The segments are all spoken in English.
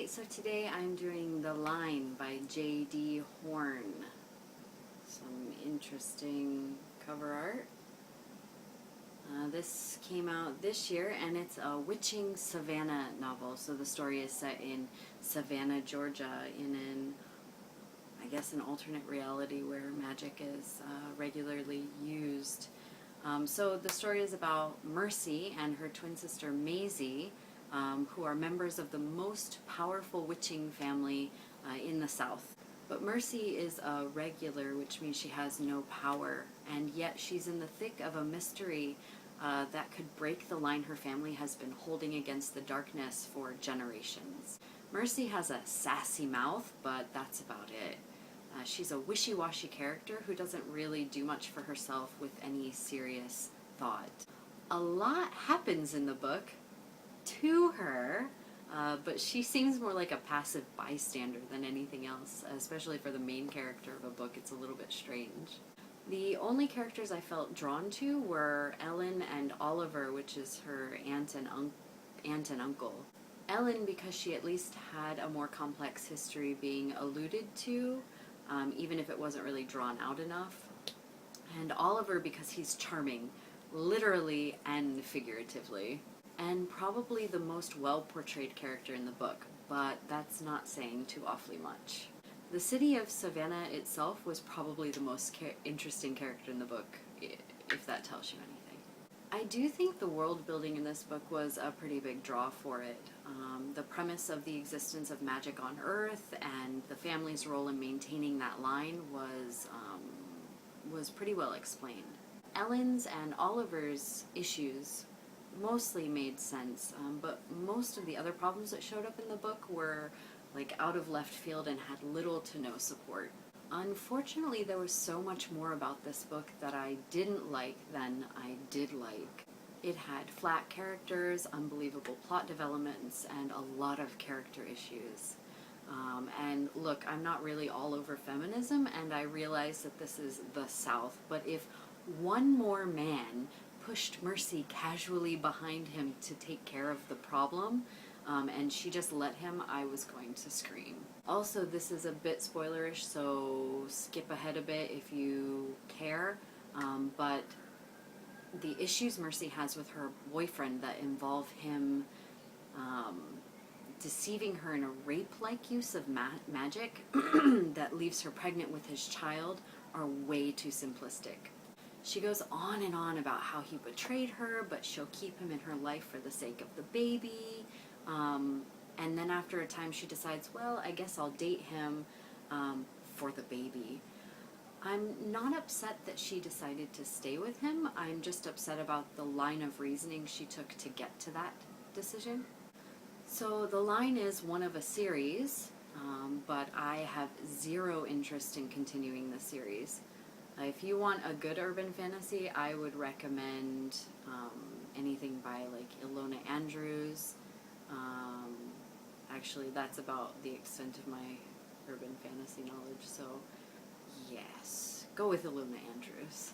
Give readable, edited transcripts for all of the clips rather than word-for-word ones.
Alright, so today I'm doing The Line by J.D. Horn. Some interesting cover art. This came out this year, and it's a witching Savannah novel. So the story is set in Savannah, Georgia, in I guess an alternate reality where magic is regularly used. So the story is about Mercy and her twin sister Maisie, who are members of the most powerful witching family in the South. But Mercy is a regular, which means she has no power, and yet she's in the thick of a mystery that could break the line her family has been holding against the darkness for generations. Mercy has a sassy mouth, but that's about it. She's a wishy-washy character who doesn't really do much for herself with any serious thought. A lot happens in the book to her, but she seems more like a passive bystander than anything else, especially for the main character of a book. It's a little bit strange. The only characters I felt drawn to were Ellen and Oliver, which is her aunt and uncle. Ellen, because she at least had a more complex history being alluded to, even if it wasn't really drawn out enough. And Oliver, because he's charming, literally and figuratively. And probably the most well-portrayed character in the book, but that's not saying too awfully much. The city of Savannah itself was probably the most interesting character in the book, if that tells you anything. I do think the world building in this book was a pretty big draw for it. The premise of the existence of magic on Earth and the family's role in maintaining that line was pretty well explained. Ellen's and Oliver's issues mostly made sense, but most of the other problems that showed up in the book were like out of left field and had little to no support. Unfortunately, there was so much more about this book that I didn't like than I did like. It had flat characters, unbelievable plot developments, and a lot of character issues. And look, I'm not really all over feminism, and I realize that this is the South, but if one more man pushed Mercy casually behind him to take care of the problem, and she just let him, I was going to scream. Also, this is a bit spoilerish, so skip ahead a bit if you care, but the issues Mercy has with her boyfriend that involve him deceiving her in a rape-like use of magic that leaves her pregnant with his child are way too simplistic. She goes on and on about how he betrayed her, but she'll keep him in her life for the sake of the baby. And then after a time she decides, well, I guess I'll date him for the baby. I'm not upset that she decided to stay with him. I'm just upset about the line of reasoning she took to get to that decision. So The Line is one of a series, but I have zero interest in continuing the series. If you want a good urban fantasy, I would recommend anything by like Ilona Andrews. Actually, that's about the extent of my urban fantasy knowledge, so yes, go with Ilona Andrews.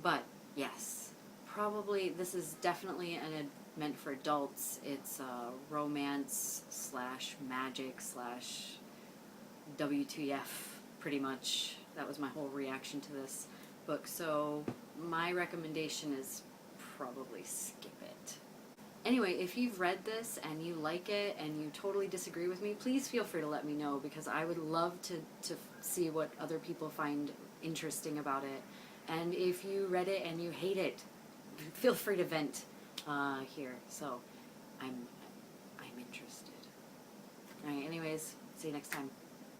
But yes, probably this is definitely meant for adults. It's romance slash magic slash WTF, pretty much. That was my whole reaction to this book, so my recommendation is probably skip it. Anyway, if you've read this and you like it and you totally disagree with me, please feel free to let me know, because I would love to see what other people find interesting about it. And if you read it and you hate it, feel free to vent here. So I'm interested. Alright, anyways, see you next time.